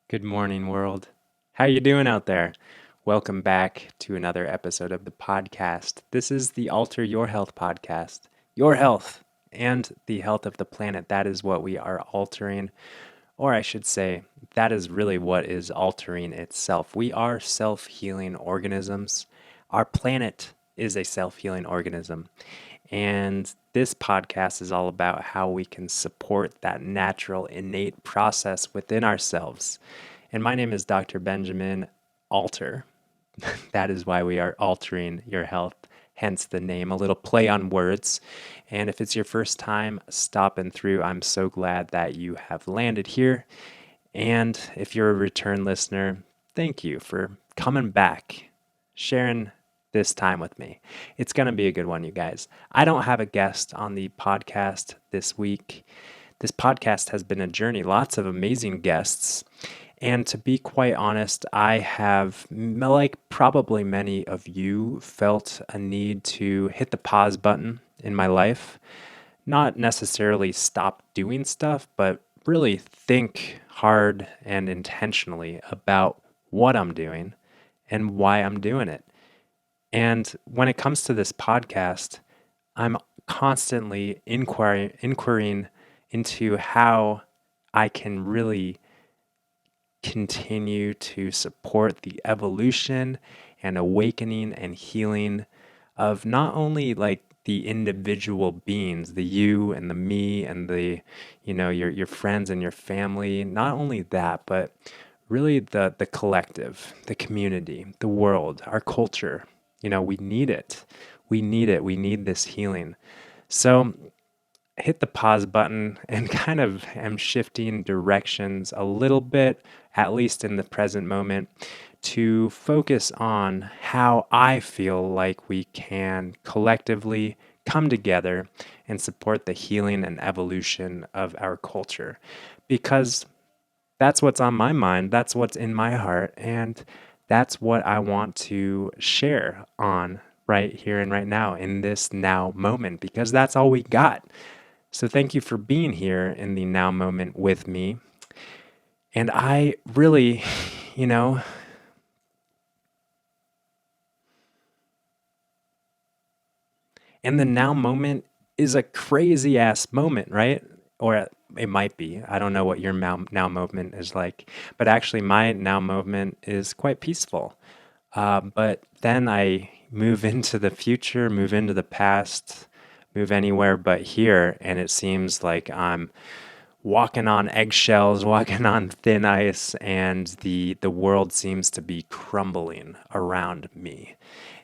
Good morning, world. How you doing out there? Welcome back to another episode of the podcast. This is the Alter Your Health podcast. Your health and the health of the planet. That is what we are altering, or I should say, that is really what is altering itself. We are self-healing organisms. Our planet is a self-healing organism. And this podcast is all about how we can support that natural, innate process within ourselves. And my name is Dr. Benjamin Alter. That is why we are altering your health, hence the name, a little play on words. And if it's your first time stopping through, I'm so glad that you have landed here. And if you're a return listener, thank you for coming back, sharing this time with me. It's going to be a good one, you guys. I don't have a guest on the podcast this week. This podcast has been a journey, lots of amazing guests. And to be quite honest, I have, like probably many of you, felt a need to hit the pause button in my life. Not necessarily stop doing stuff, but really think hard and intentionally about what I'm doing and why I'm doing it. And when it comes to this podcast, I'm constantly inquiring into how I can really continue to support the evolution and awakening and healing of not only like the individual beings, the you and the me and the, your friends and your family, not only that, but really the collective, the community, the world, our culture. We need it. We need it. We need this healing. So hit the pause button and kind of am shifting directions a little bit, at least in the present moment, to focus on how I feel like we can collectively come together and support the healing and evolution of our culture. Because that's what's on my mind, that's what's in my heart, and that's what I want to share on right here and right now in this now moment, because that's all we got. So thank you for being here in the now moment with me. And I really, you know, and the now moment is a crazy ass moment, right? Or it might be. I don't know what your now moment is like, but actually, my now moment is quite peaceful. But then I move into the future, move into the past, move anywhere but here, and it seems like I'm walking on eggshells, walking on thin ice, and the world seems to be crumbling around me.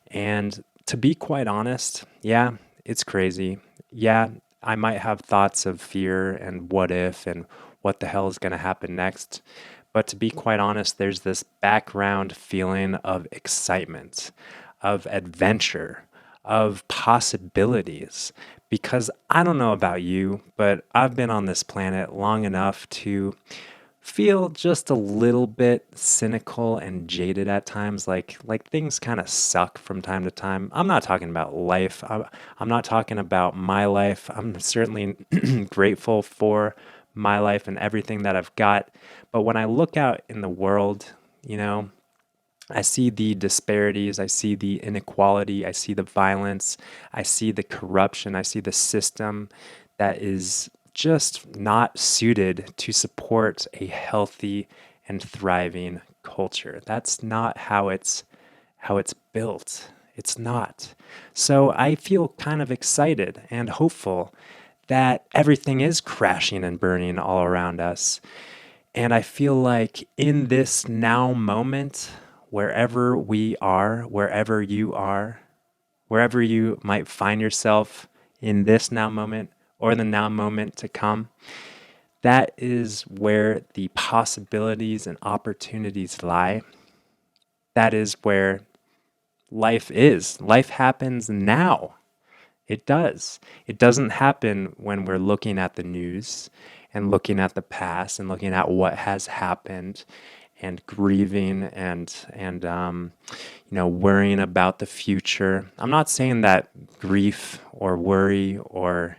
And to be quite honest, yeah, it's crazy. Yeah, I might have thoughts of fear and what if and what the hell is going to happen next. But to be quite honest, there's this background feeling of excitement, of adventure, of possibilities. Because I don't know about you, but I've been on this planet long enough to feel just a little bit cynical and jaded at times, like things kind of suck from time to time. I'm not talking about life. I'm not talking about my life. I'm certainly grateful for my life and everything that I've got. But when I look out in the world, you know, I see the disparities, I see the inequality, I see the violence, I see the corruption, I see the system that is just not suited to support a healthy and thriving culture. That's not how it's built. It's not. So I feel kind of excited and hopeful that everything is crashing and burning all around us. And I feel like in this now moment, wherever we are, wherever you might find yourself in this now moment or the now moment to come, that is where the possibilities and opportunities lie. That is where life is. Life happens now. It does. It doesn't happen when we're looking at the news and looking at the past and looking at what has happened and grieving and worrying about the future. I'm not saying that grief or worry or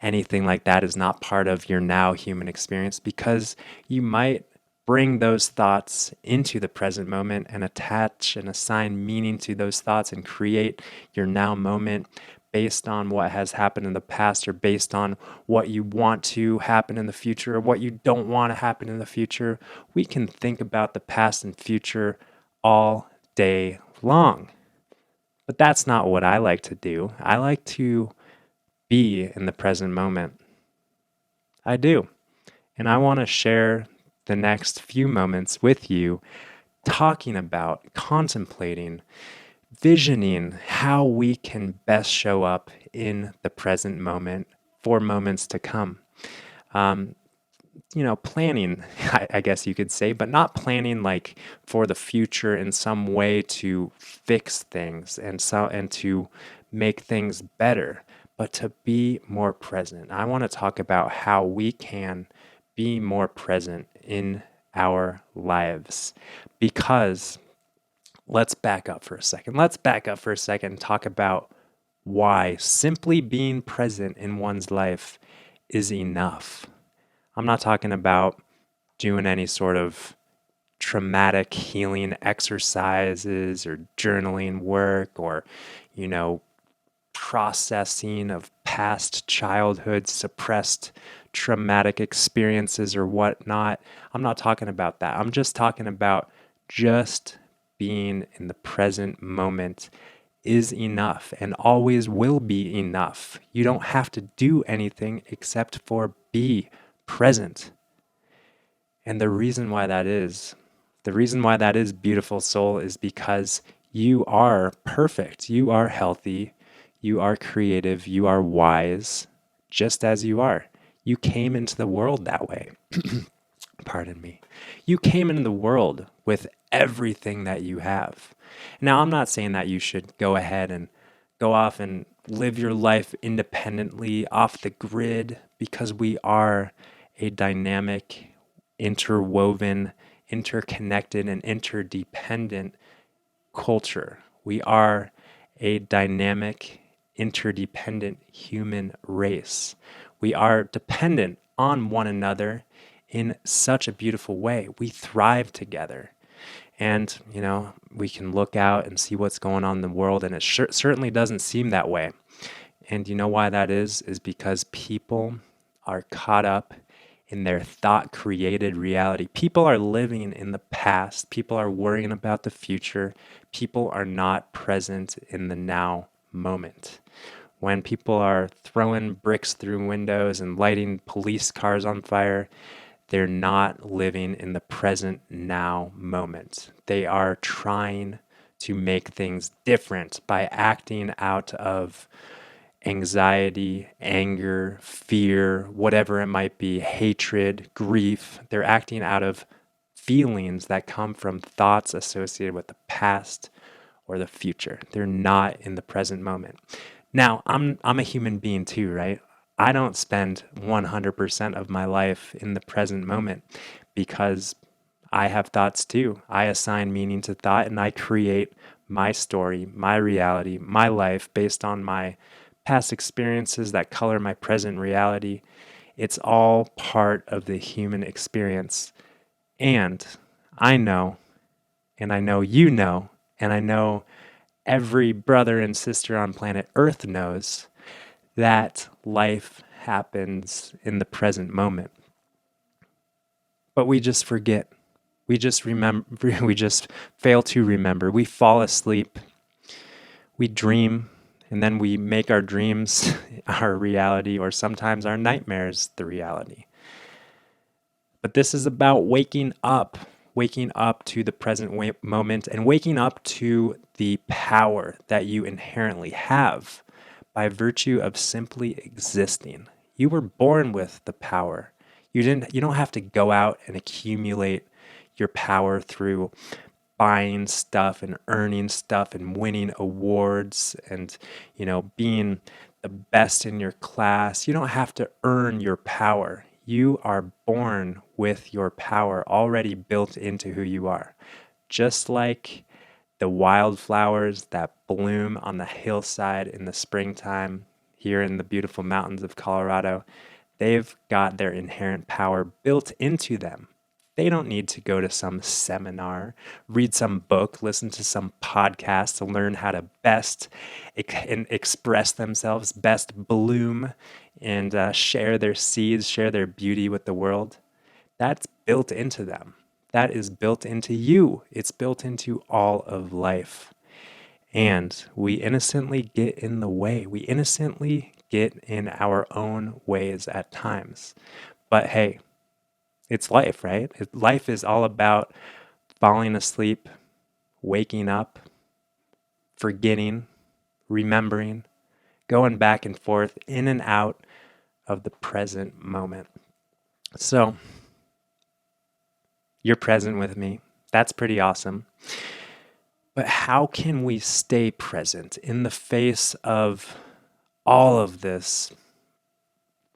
anything like that is not part of your now human experience, because you might bring those thoughts into the present moment and attach and assign meaning to those thoughts and create your now moment based on what has happened in the past, or based on what you want to happen in the future, or what you don't want to happen in the future. We can think about the past and future all day long. But that's not what I like to do. I like to be in the present moment. I do. And I want to share the next few moments with you talking about, contemplating, visioning how we can best show up in the present moment for moments to come. Um, Planning, I guess you could say, but not planning like for the future in some way to fix things and to make things better, but to be more present. I want to talk about how we can be more present in our lives, because let's back up for a second. Let's back up for a second and talk about why simply being present in one's life is enough. I'm not talking about doing any sort of traumatic healing exercises or journaling work, or, you know, processing of past childhood suppressed traumatic experiences or whatnot. I'm not talking about that. I'm just talking about just being in the present moment is enough and always will be enough. You don't have to do anything except for be present. And the reason why that is, beautiful soul, is because you are perfect. You are healthy. You are creative. You are wise, just as you are. You came into the world that way. Pardon me. You came into the world with everything that you have. Now, I'm not saying that you should go ahead and go off and live your life independently off the grid, because we are a dynamic, interwoven, interconnected, and interdependent culture. We are a dynamic, interdependent human race. We are dependent on one another in such a beautiful way. We thrive together. And, we can look out and see what's going on in the world, and it certainly doesn't seem that way. And you know why that is because people are caught up in their thought created reality. People are living in the past. People are worrying about the future. People are not present in the now moment. When people are throwing bricks through windows and lighting police cars on fire, they're not living in the present now moment. They are trying to make things different by acting out of anxiety, anger, fear, whatever it might be, hatred, grief. They're acting out of feelings that come from thoughts associated with the past or the future. They're not in the present moment. Now, I'm a human being too, right? I don't spend 100% of my life in the present moment, because I have thoughts too. I assign meaning to thought, and I create my story, my reality, my life based on my past experiences that color my present reality. It's all part of the human experience. And I know, and I know you know, and I know every brother and sister on planet Earth knows that life happens in the present moment. But we just forget. We just remember, we just fail to remember. We fall asleep. We dream, and then we make our dreams our reality, or sometimes our nightmares the reality. But this is about waking up to the present moment, and waking up to the power that you inherently have by virtue of simply existing. You were born with the power. You don't have to go out and accumulate your power through buying stuff and earning stuff and winning awards and, being the best in your class. You don't have to earn your power. You are born with your power already built into who you are. Just like the wildflowers that bloom on the hillside in the springtime, here in the beautiful mountains of Colorado, they've got their inherent power built into them. They don't need to go to some seminar, read some book, listen to some podcast to learn how to best express themselves, best bloom, and share their seeds, share their beauty with the world. That's built into them. That is built into you. It's built into all of life. And we innocently get in the way. We innocently get in our own ways at times. But hey, it's life, right? Life is all about falling asleep, waking up, forgetting, remembering, going back and forth, in and out of the present moment. So, you're present with me. That's pretty awesome. But how can we stay present in the face of all of this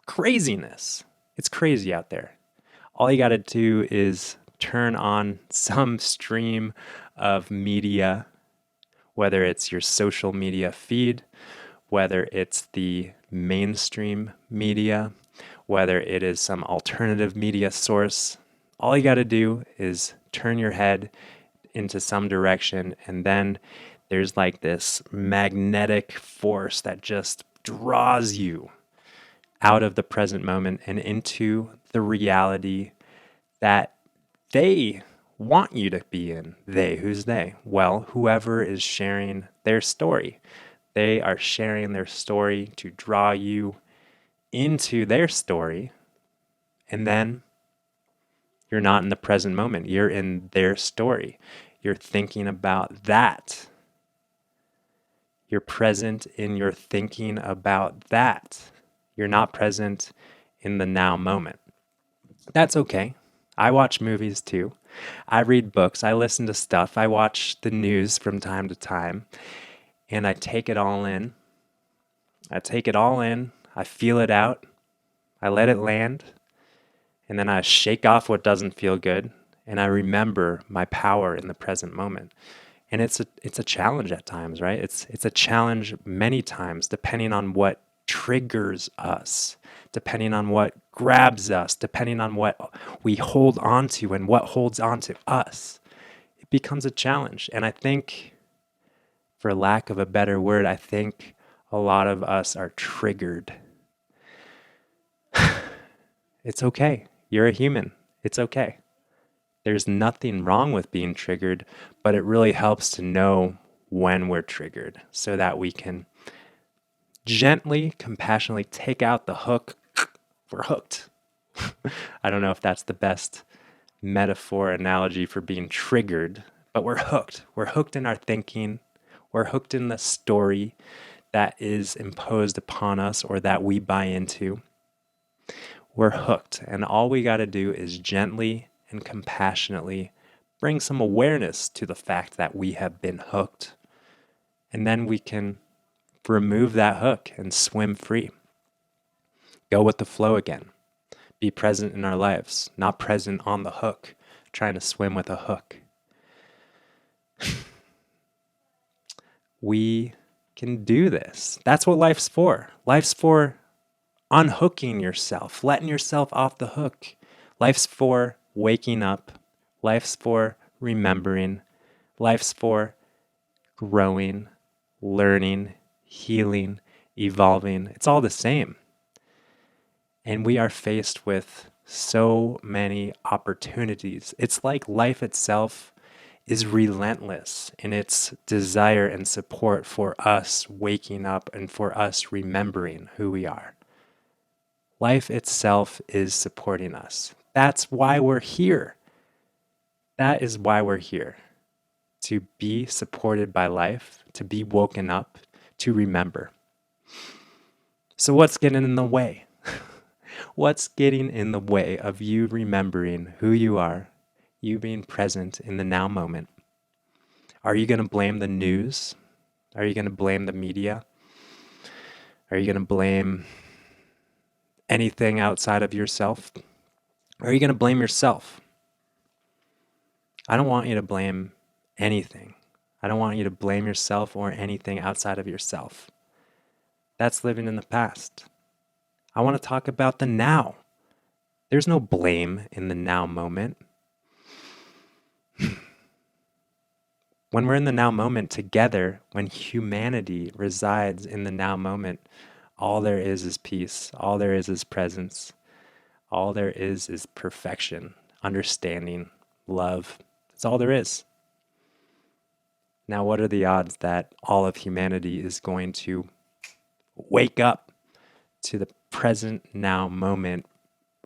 craziness? It's crazy out there. All you got to do is turn on some stream of media, whether it's your social media feed, whether it's the mainstream media, whether it is some alternative media source. All you got to do is turn your head into some direction, and then there's like this magnetic force that just draws you out of the present moment and into the reality that they want you to be in. They, who's they? Well, whoever is sharing their story. They are sharing their story to draw you into their story, and then you're not in the present moment. You're in their story. You're thinking about that. You're present in your thinking about that. You're not present in the now moment. That's okay. I watch movies too. I read books. I listen to stuff. I watch the news from time to time. And I take it all in. I take it all in. I feel it out. I let it land. And then I shake off what doesn't feel good. And I remember my power in the present moment. And it's a challenge at times, right? It's a challenge many times, depending on what triggers us, depending on what grabs us, depending on what we hold on to and what holds on to us. It becomes a challenge. And I think, for lack of a better word, I think a lot of us are triggered. It's okay. You're a human. It's okay. There's nothing wrong with being triggered, but it really helps to know when we're triggered so that we can gently, compassionately take out the hook. We're hooked. I don't know if that's the best metaphor, analogy for being triggered, but we're hooked. We're hooked in our thinking. We're hooked in the story that is imposed upon us or that we buy into. We're hooked, and all we got to do is gently and compassionately bring some awareness to the fact that we have been hooked. And then we can remove that hook and swim free. Go with the flow again. Be present in our lives, not present on the hook, trying to swim with a hook. We can do this. That's what life's for. Life's for unhooking yourself, letting yourself off the hook. Life's for waking up. Life's for remembering. Life's for growing, learning, healing, evolving. It's all the same. And we are faced with so many opportunities. It's like life itself is relentless in its desire and support for us waking up and for us remembering who we are. Life itself is supporting us. That's why we're here. That is why we're here. To be supported by life, to be woken up, to remember. So what's getting in the way? What's getting in the way of you remembering who you are, you being present in the now moment? Are you going to blame the news? Are you going to blame the media? Are you going to blame anything outside of yourself? Or are you going to blame yourself? I don't want you to blame anything. I don't want you to blame yourself or anything outside of yourself. That's living in the past. I want to talk about the now. There's no blame in the now moment. When we're in the now moment together, when humanity resides in the now moment, all there is peace. All there is presence. All there is perfection, understanding, love. That's all there is. Now, what are the odds that all of humanity is going to wake up to the present now moment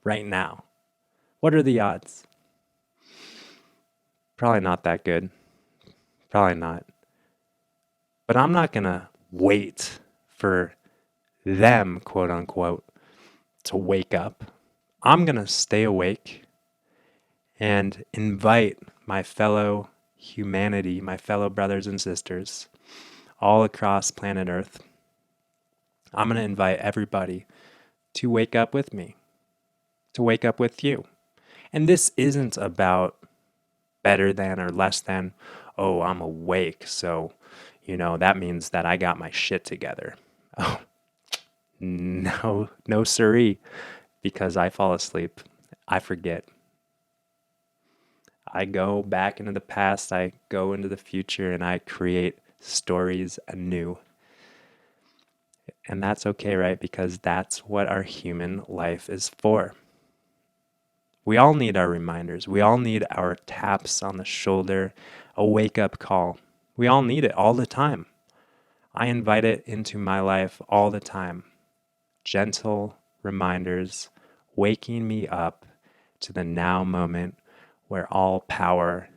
right now? What are the odds? Probably not that good. Probably not. But I'm not going to wait for them, quote unquote, to wake up. I'm going to stay awake and invite my fellow humanity, my fellow brothers and sisters all across planet Earth. I'm going to invite everybody to wake up with me, to wake up with you. And this isn't about better than or less than. Oh, I'm awake, so, that means that I got my shit together. Oh, no siree, because I fall asleep. I forget. I go back into the past, I go into the future, and I create stories anew. And that's okay, right? Because that's what our human life is for. We all need our reminders. We all need our taps on the shoulder, a wake-up call. We all need it all the time. I invite it into my life all the time. Gentle reminders, waking me up to the now moment where all power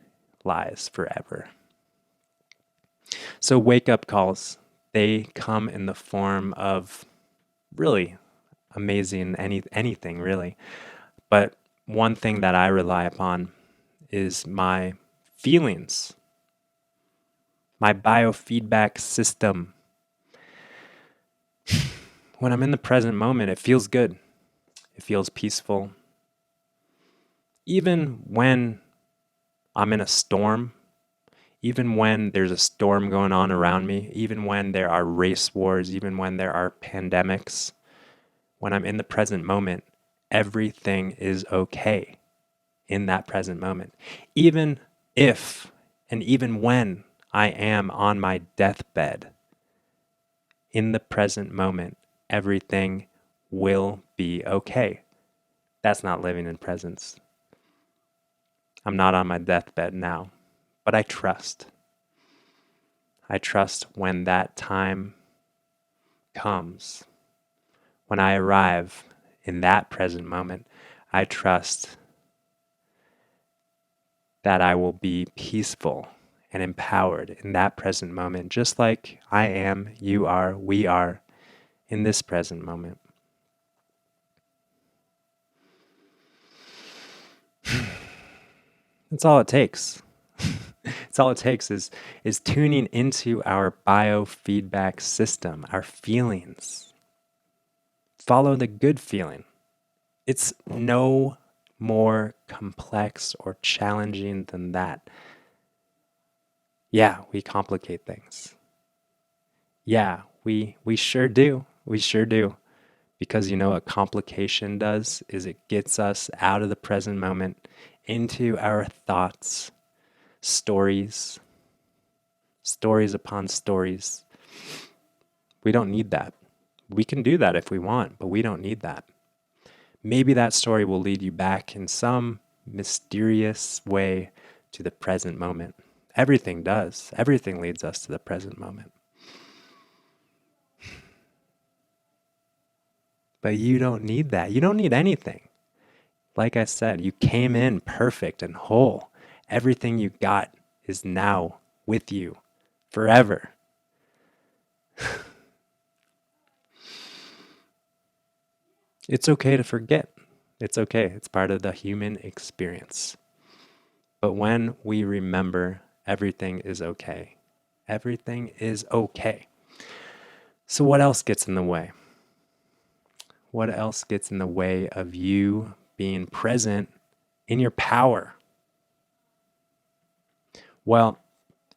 lies forever. So wake-up calls, they come in the form of really amazing anything, really. But one thing that I rely upon is my feelings, my biofeedback system. When I'm in the present moment, it feels good. It feels peaceful. Even when I'm in a storm, even when there's a storm going on around me, even when there are race wars, even when there are pandemics, when I'm in the present moment, everything is okay in that present moment. Even if and even when I am on my deathbed, in the present moment, everything will be okay. That's not living in presence. I'm not on my deathbed now, but I trust. I trust when that time comes, when I arrive in that present moment, I trust that I will be peaceful and empowered in that present moment, just like I am, you are, we are in this present moment. That's all it takes. It's all it takes is tuning into our biofeedback system, our feelings. Follow the good feeling. It's no more complex or challenging than that. Yeah, we complicate things. Yeah, we sure do. We sure do. Because what complication does is it gets us out of the present moment into our thoughts, stories upon stories. We don't need that. We can do that if we want, but we don't need that. Maybe that story will lead you back in some mysterious way to the present moment. Everything does. Everything leads us to the present moment. But you don't need that. You don't need anything. Like I said, you came in perfect and whole. Everything you got is now with you forever. It's okay to forget. It's okay. It's part of the human experience. But when we remember, everything is okay. Everything is okay. So what else gets in the way? What else gets in the way of you being present in your power? Well,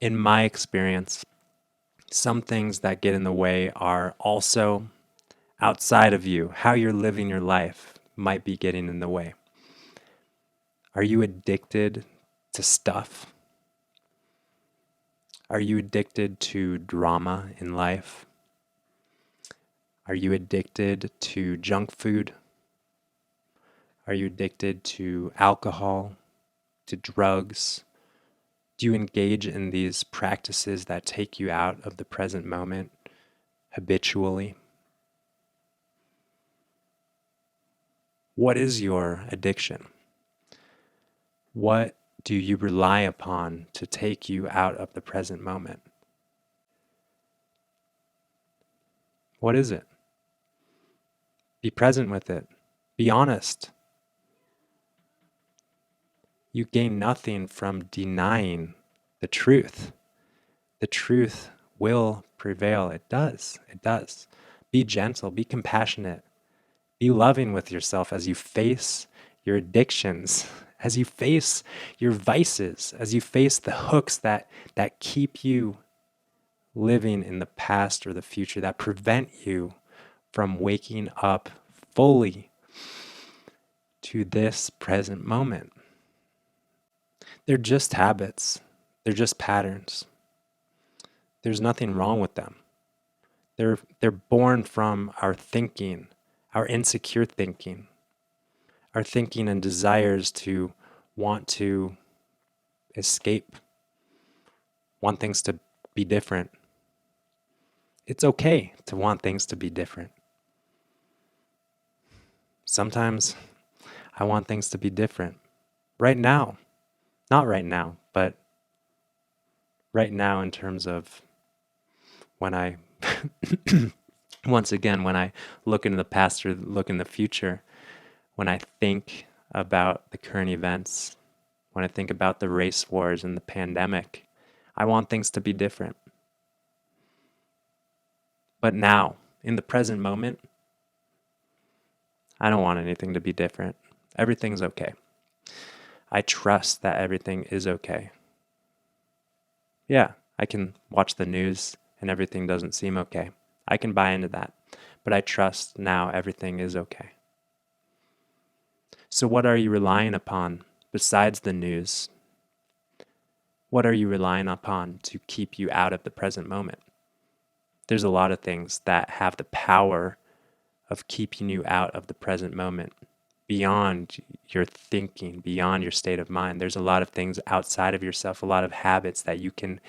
in my experience, Some things that get in the way are also outside of you. How you're living your life might be getting in the way. Are you addicted to stuff? Are you addicted to drama in life? Are you addicted to junk food? Are you addicted to alcohol, to drugs? Do you engage in these practices that take you out of the present moment habitually? What is your addiction? What do you rely upon to take you out of the present moment? What is it? Be present with it. Be honest. You gain nothing from denying the truth. The truth will prevail. It does. It does. Be gentle. Be compassionate. Be loving with yourself as you face your addictions, as you face your vices, as you face the hooks that keep you living in the past or the future, that prevent you from waking up fully to this present moment. They're just habits. They're just patterns. There's nothing wrong with them. They're born from our thinking, our insecure thinking, our thinking and desires to want to escape, want things to be different. It's okay to want things to be different. Sometimes I want things to be different. Right now. Not right now, but right now in terms of when I, once again, when I look into the past or look in the future, when I think about the current events, when I think about the race wars and the pandemic, I want things to be different. But now, in the present moment, I don't want anything to be different. Everything's okay. I trust that everything is okay. Yeah, I can watch the news and everything doesn't seem okay. I can buy into that. But I trust now everything is okay. So, what are you relying upon besides the news? What are you relying upon to keep you out of the present moment? There's a lot of things that have the power of keeping you out of the present moment beyond your thinking, beyond your state of mind. There's a lot of things outside of yourself, a lot of habits that you can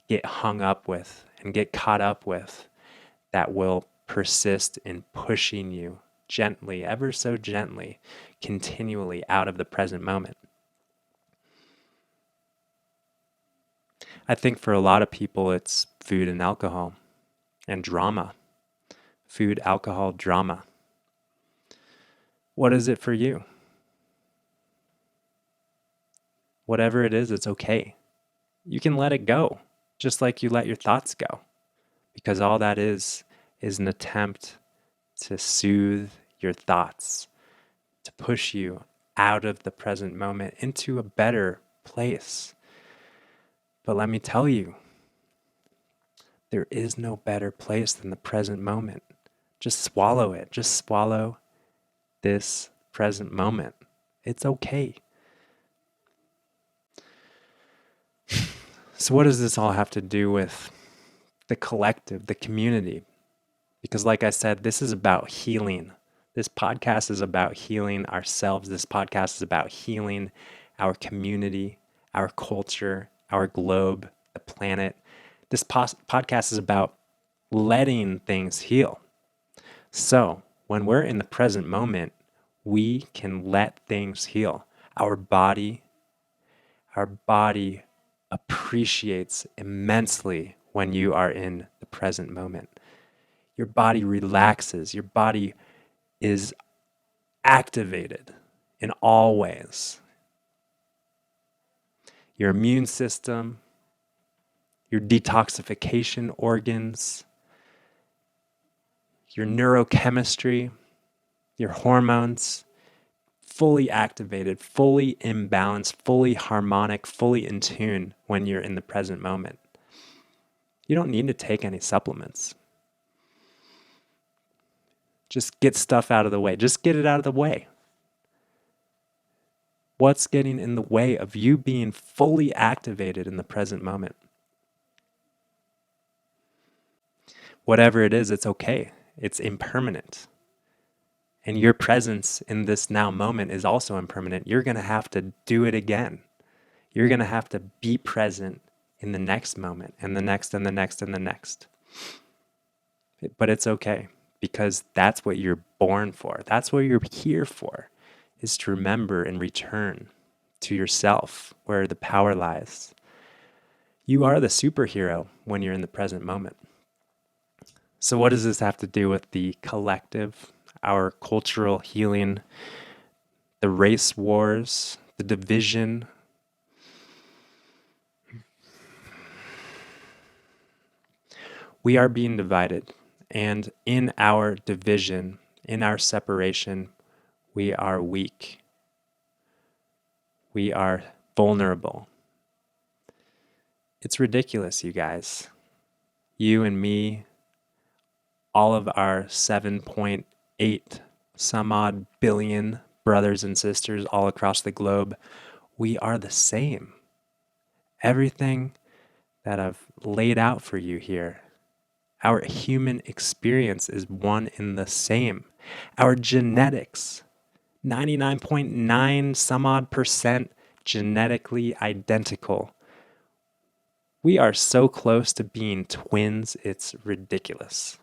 get hung up with and get caught up with that will persist in pushing you gently, ever so gently, continually out of the present moment. I think for a lot of people, it's food and alcohol and drama. Food, alcohol, drama. What is it for you? Whatever it is, it's okay. You can let it go, just like you let your thoughts go, because all that is an attempt to soothe your thoughts, to push you out of the present moment into a better place. But let me tell you, there is no better place than the present moment. Just swallow it. Just swallow this present moment. It's okay. So what does this all have to do with the collective, the community? Because like I said, this is about healing. This podcast is about healing ourselves. This podcast is about healing our community, our culture, our globe, the planet. This podcast is about letting things heal. So when we're in the present moment, we can let things heal. Our body appreciates immensely when you are in the present moment. Your body relaxes. Your body is activated in all ways. Your immune system, your detoxification organs, your neurochemistry, your hormones, fully activated, fully imbalanced, fully harmonic, fully in tune when you're in the present moment. You don't need to take any supplements. Just get stuff out of the way. Just get it out of the way. What's getting in the way of you being fully activated in the present moment? Whatever it is, it's okay. It's impermanent. And your presence in this now moment is also impermanent. You're going to have to do it again. You're going to have to be present in the next moment and the next and the next and the next. But it's okay because that's what you're born for. That's what you're here for, is to remember and return to yourself where the power lies. You are the superhero when you're in the present moment. So what does this have to do with the collective, our cultural healing, the race wars, the division? We are being divided, and in our division, in our separation, we are weak. We are vulnerable. It's ridiculous, you guys. You and me, all of our 7.8 some odd billion brothers and sisters all across the globe, we are the same. Everything that I've laid out for you here, our human experience is one and the same. Our genetics, 99.9 some odd percent genetically identical. We are so close to being twins, it's ridiculous.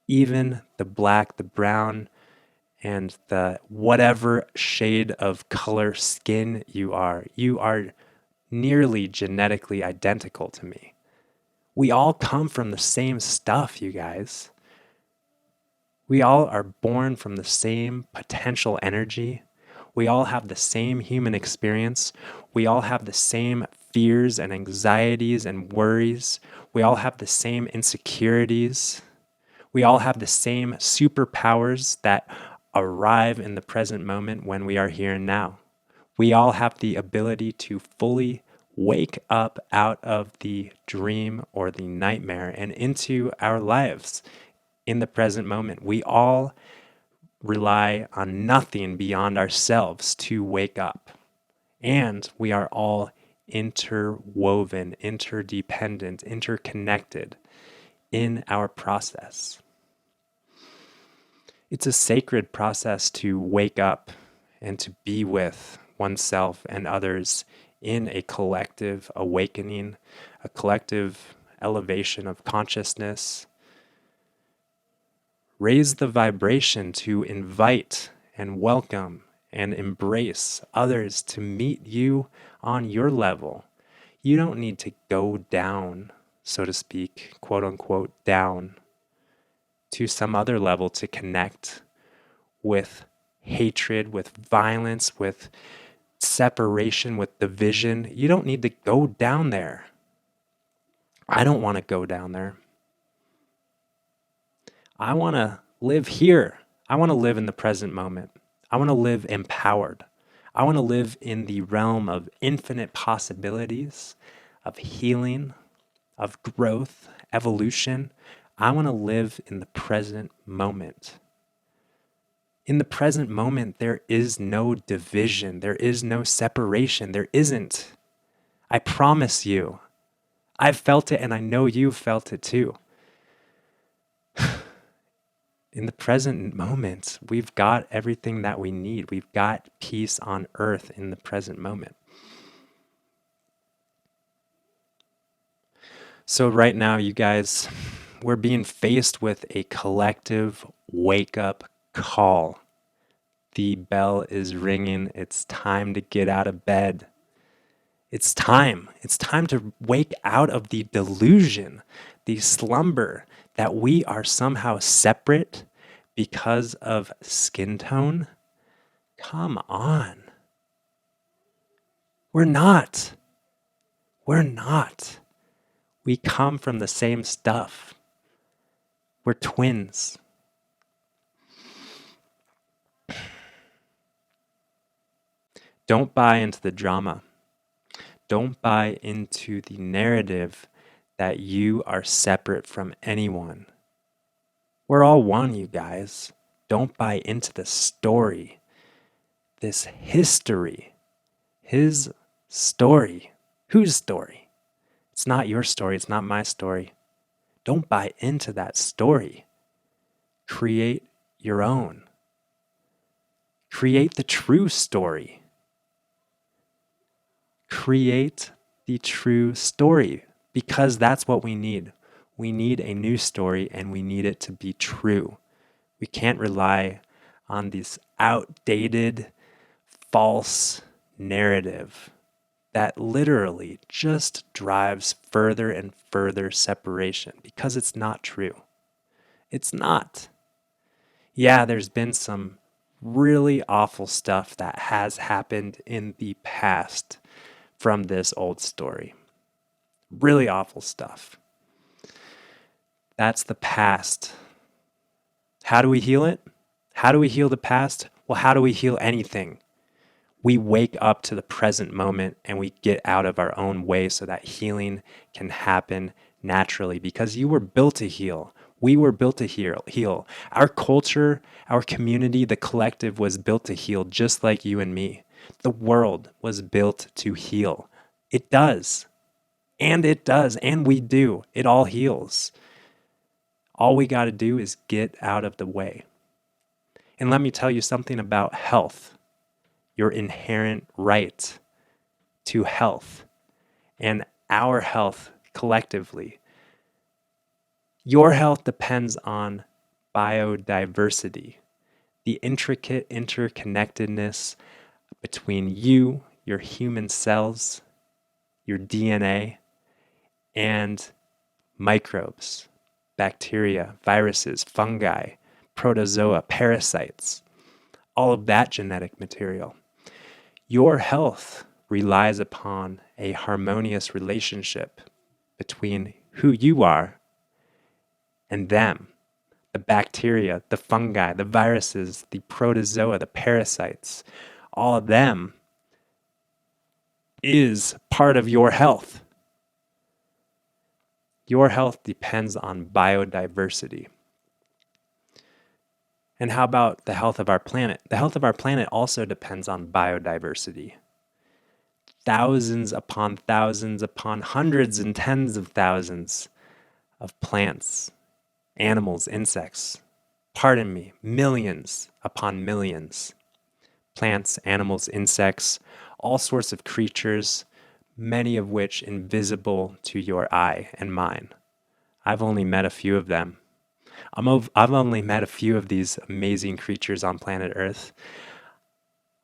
Even the black, the brown, and the whatever shade of color skin you are nearly genetically identical to me. We all come from the same stuff, you guys. We all are born from the same potential energy. We all have the same human experience. We all have the same fears and anxieties and worries. We all have the same insecurities. We all have the same superpowers that arrive in the present moment when we are here and now. We all have the ability to fully wake up out of the dream or the nightmare and into our lives in the present moment. We all rely on nothing beyond ourselves to wake up. And we are all interwoven, interdependent, interconnected in our process. It's a sacred process to wake up and to be with oneself and others in a collective awakening, a collective elevation of consciousness. Raise the vibration to invite and welcome and embrace others to meet you on your level. You don't need to go down, so to speak, quote unquote, down to some other level to connect with hatred, with violence, with separation, with division. You don't need to go down there. I don't want to go down there. I want to live here. I want to live in the present moment. I want to live empowered. I want to live in the realm of infinite possibilities, of healing, of growth, evolution. I want to live in the present moment. In the present moment, there is no division. There is no separation. There isn't. I promise you. I've felt it and I know you've felt it too. In the present moment, we've got everything that we need. We've got peace on earth in the present moment. So right now, you guys, we're being faced with a collective wake-up call. The bell is ringing. It's time to get out of bed. It's time. It's time to wake out of the delusion, the slumber that we are somehow separate because of skin tone. Come on. We're not. We're not. We come from the same stuff. We're twins. Don't buy into the drama. Don't buy into the narrative that you are separate from anyone. We're all one, you guys. Don't buy into the story, this history, his story. Whose story? It's not your story. It's not my story. Don't buy into that story. Create your own. Create the true story. Create the true story, because that's what we need. We need a new story, and we need it to be true. We can't rely on this outdated, false narrative that literally just drives further and further separation, because it's not true. It's not. Yeah, there's been some really awful stuff that has happened in the past from this old story. Really awful stuff. That's the past. How do we heal it? How do we heal the past? Well, how do we heal anything? We wake up to the present moment and we get out of our own way so that healing can happen naturally, because you were built to heal. We were built to heal. Our culture, our community, the collective was built to heal, just like you and me. The world was built to heal. It does. And it does. And we do. It all heals. All we got to do is get out of the way. And let me tell you something about health. Your inherent right to health and our health collectively. Your health depends on biodiversity, the intricate interconnectedness between you, your human cells, your DNA, and microbes, bacteria, viruses, fungi, protozoa, parasites, all of that genetic material. Your health relies upon a harmonious relationship between who you are and them, the bacteria, the fungi, the viruses, the protozoa, the parasites. All of them is part of your health. Your health depends on biodiversity. And how about the health of our planet? The health of our planet also depends on biodiversity. Thousands upon hundreds and tens of thousands of plants, animals, insects, pardon me, millions upon millions. Plants, animals, insects, all sorts of creatures, many of which invisible to your eye and mine. I've only met a few of them. I've only met a few of these amazing creatures on planet Earth.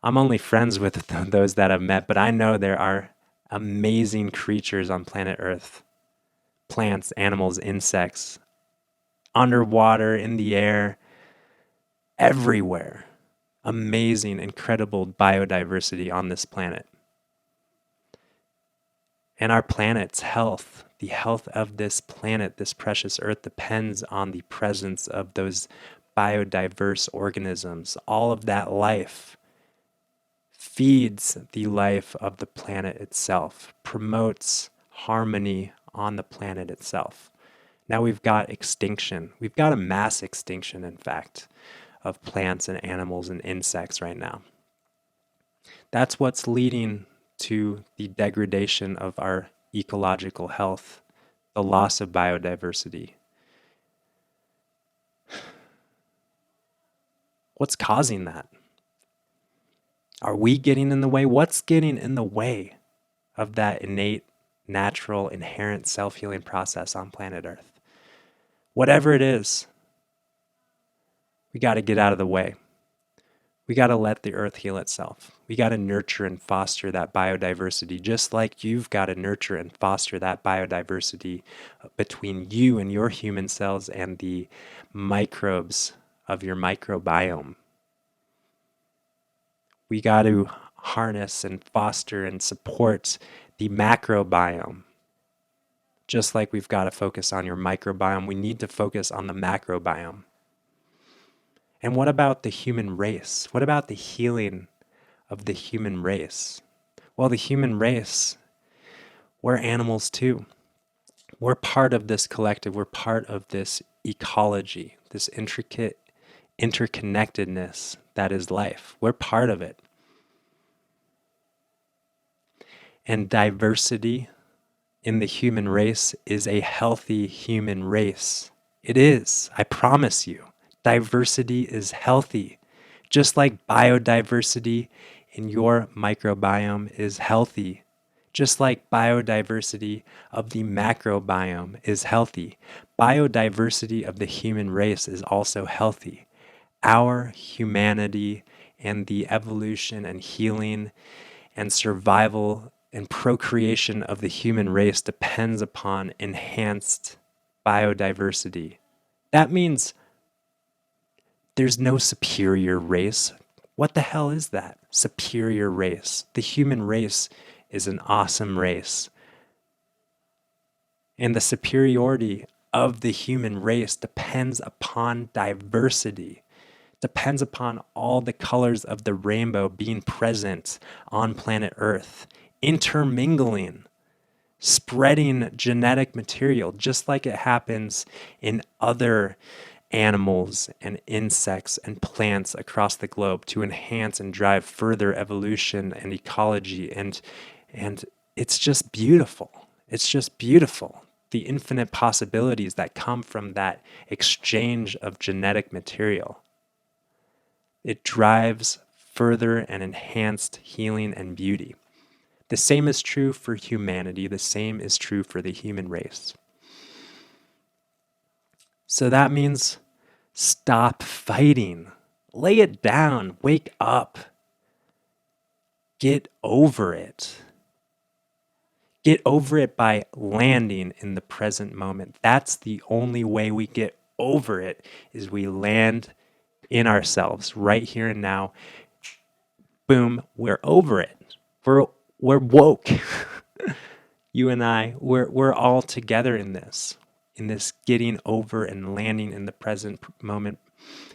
I'm only friends with those that I've met, but I know there are amazing creatures on planet Earth. Plants, animals, insects, underwater, in the air, everywhere. Amazing, incredible biodiversity on this planet. And our planet's health, the health of this planet, this precious Earth, depends on the presence of those biodiverse organisms. All of that life feeds the life of the planet itself, promotes harmony on the planet itself. Now we've got extinction. We've got a mass extinction, in fact, of plants and animals and insects right now. That's what's leading to the degradation of our ecological health, the loss of biodiversity. What's causing that? Are we getting in the way? What's getting in the way of that innate, natural, inherent self-healing process on planet Earth? Whatever it is, we got to get out of the way. We got to let the earth heal itself. We got to nurture and foster that biodiversity, just like you've got to nurture and foster that biodiversity between you and your human cells and the microbes of your microbiome. We got to harness and foster and support the macrobiome. Just like we've got to focus on your microbiome, we need to focus on the macrobiome. And what about the human race? What about the healing of the human race? Well, the human race We're animals too. We're part of this collective. We're part of this ecology, this intricate interconnectedness that is life. We're part of it. And diversity in the human race is a healthy human race. It is, I promise you. Diversity is healthy. Just like biodiversity in your microbiome is healthy. Just like biodiversity of the macrobiome is healthy. Biodiversity of the human race is also healthy. Our humanity and the evolution and healing and survival and procreation of the human race depends upon enhanced biodiversity. That means there's no superior race. What the hell is that? Superior race. The human race is an awesome race. And the superiority of the human race depends upon diversity, depends upon all the colors of the rainbow being present on planet Earth, intermingling, spreading genetic material, just like it happens in other animals and insects and plants across the globe to enhance and drive further evolution and ecology. And it's just beautiful. It's just beautiful. The infinite possibilities that come from that exchange of genetic material. It drives further and enhanced healing and beauty. The same is true for humanity. The same is true for the human race. So that means stop fighting. Lay it down. Wake up. Get over it. Get over it by landing in the present moment. That's the only way we get over it, is we land in ourselves right here and now. Boom, we're over it. We're woke. You and I, we're all together in this getting over and landing in the present moment.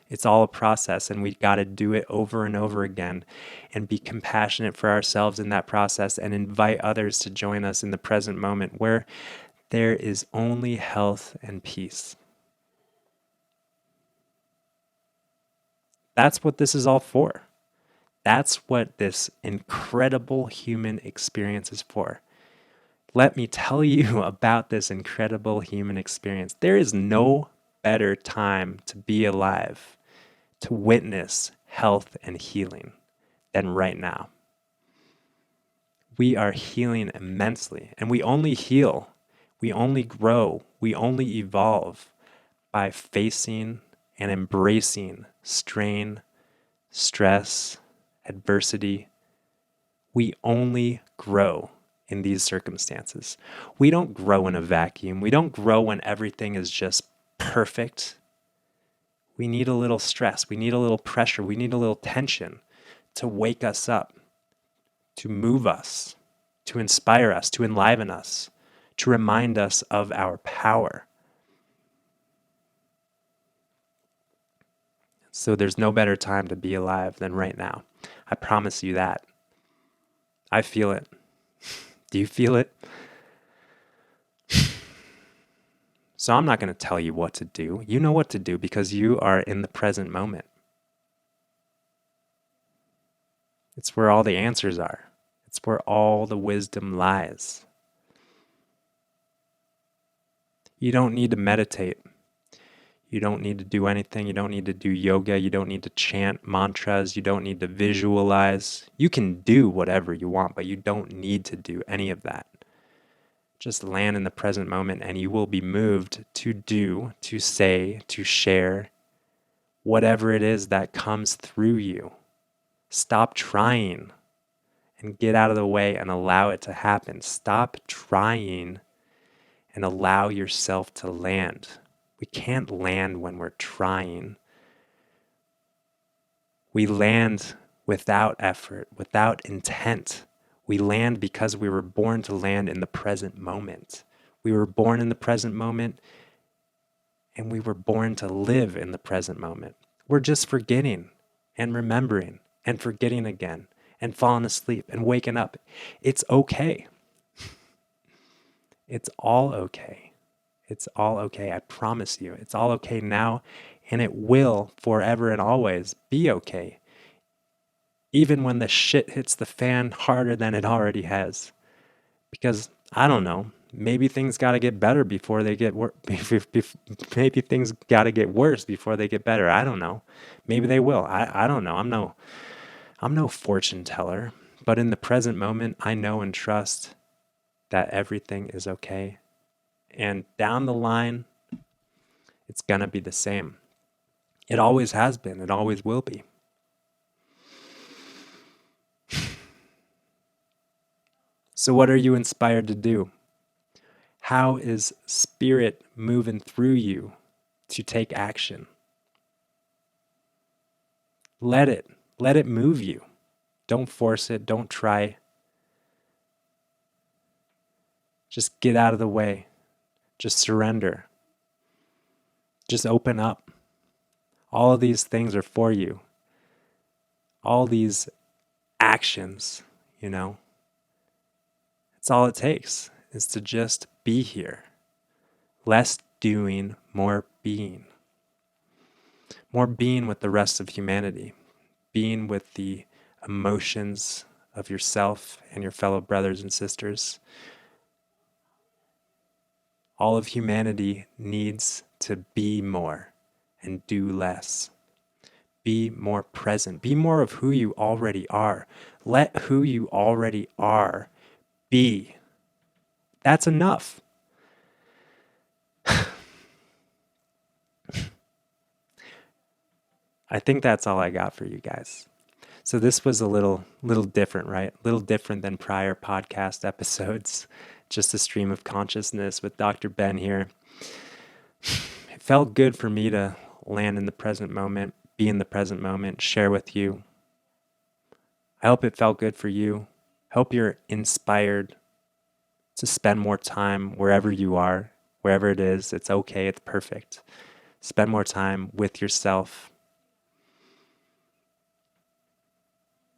It's all a process, and we got to do it over and over again and be compassionate for ourselves in that process and invite others to join us in the present moment where there is only health and peace. That's what this is all for. That's what this incredible human experience is for. Let me tell you about this incredible human experience. There is no better time to be alive, to witness health and healing than right now. We are healing immensely, and we only heal, we only grow, we only evolve by facing and embracing strain, stress, adversity. We only grow in these circumstances. We don't grow in a vacuum. We don't grow when everything is just perfect. We need a little stress. We need a little pressure. We need a little tension to wake us up, to move us, to inspire us, to enliven us, to remind us of our power. So there's no better time to be alive than right now. I promise you that. I feel it. Do you feel it? So I'm not going to tell you what to do. You know what to do because you are in the present moment. It's where all the answers are. It's where all the wisdom lies. You don't need to meditate. You don't need to do anything. You don't need to do yoga. You don't need to chant mantras. You don't need to visualize. You can do whatever you want, but you don't need to do any of that. Just land in the present moment and you will be moved to do, to say, to share whatever it is that comes through you. Stop trying and get out of the way and allow it to happen. Stop trying and allow yourself to land. We can't land when we're trying. We land without effort, without intent. We land because we were born to land in the present moment. We were born in the present moment, and we were born to live in the present moment. We're just forgetting and remembering and forgetting again and falling asleep and waking up. It's okay. It's all okay. It's all okay. I promise you. It's all okay now, and it will forever and always be okay. Even when the shit hits the fan harder than it already has. Because I don't know, maybe things got to get better before they get worse. Maybe things got to get worse before they get better. I don't know. Maybe they will. I don't know. I'm no fortune teller, but in the present moment, I know and trust that everything is okay. And down the line, it's going to be the same. It always has been. It always will be. So what are you inspired to do? How is spirit moving through you to take action? Let it move you. Don't force it. Don't try. Just get out of the way. Just surrender. Just open up. All of these things are for you. All these actions, it's all it takes is to just be here. Less doing, more being. More being with the rest of humanity. Being with the emotions of yourself and your fellow brothers and sisters. All of humanity needs to be more and do less. Be more present. Be more of who you already are. Let who you already are be. That's enough. I think that's all I got for you guys. So this was a little different, right? A little different than prior podcast episodes. Just a stream of consciousness with Dr. Ben here. It felt good for me to land in the present moment, be in the present moment, share with you. I hope it felt good for you. I hope you're inspired to spend more time wherever you are, wherever it is. It's okay, it's perfect. Spend more time with yourself.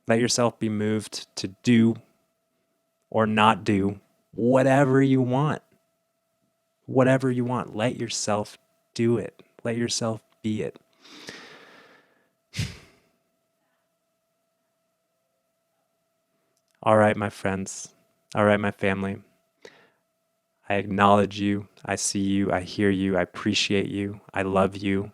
Let yourself be moved to do or not do whatever you want. Whatever you want. Let yourself do it. Let yourself be it. All right, my friends. All right, my family. I acknowledge you. I see you. I hear you. I appreciate you. I love you.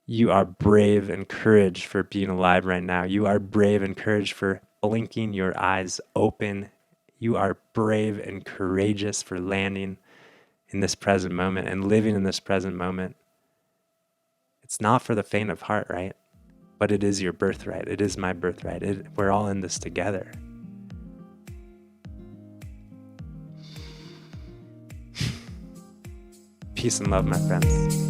You are brave and courage for being alive right now. You are brave and courage for blinking your eyes open. You are brave and courageous for landing in this present moment and living in this present moment. It's not for the faint of heart, right? But it is your birthright. It is my birthright. We're all in this together. Peace and love, my friends.